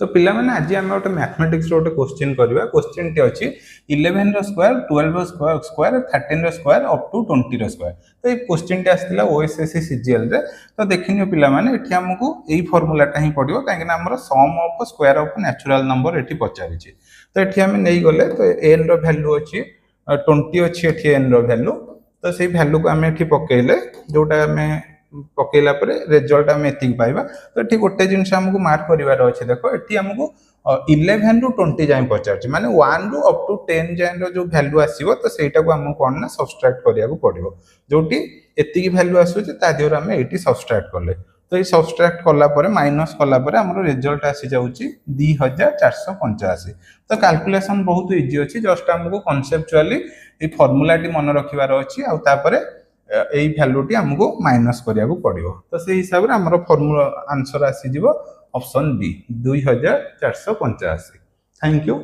तो पिला माने आज आम गोटे मैथमेटिक्स गोटे क्वेश्चन करवा क्वेश्चन टी अच्छी 11 रो स्क्वायर 12 रो स्क्वायर 13 रो स्क्वायर अप टू 20 रो स्क्वायर। तो ये क्वेश्चन टी आसाला ओएसएससी सीजीएल रे। तो देखिनियो पिला माने एठी हमकु एई फार्मूलाटा ही पड़ियो काहेकि हमर sum of square of natural number एठी पचारिछि। तो एठी हम नै गले तो n रो वैल्यू अछि 20 अछि एठी n रो वैल्यू। तो सेई वैल्यू को हम एठी पकेइले जोटा हमें पकेला परे रिजल्ट हम एतिक पाइबा। तो एठी गोटे जिंस हमकु मार्क करिवार अछि देखो एठी हमकु 11 रु 20 जाय पचारछि माने 1 रु अप टू 10 जाय रो जो वैल्यू आसीबो तो सेटा को हमकु कोन ना सब्सट्रैक्ट करिया को पड़िबो जोटी एतिक वैल्यू आसु जे ता दियर हम एठी सब्सट्रैक्ट करले। तो ये सब्सट्रैक्ट कला परे माइनस कला परे हमरो रिजल्ट आसी जाउछि 2485। तो कैलकुलेशन बहुत इजी अछि जस्ट हमकु कॉन्सेप्चुअली ए फार्मूला टी मन रखिवार अछि आ तापरे एई वैल्यू टी हमको माइनस करिया को पड़िबो। तो से हिसाब रे हमरो फार्मूला आंसर आसी जिवो ऑप्शन बी 2485। Thank you.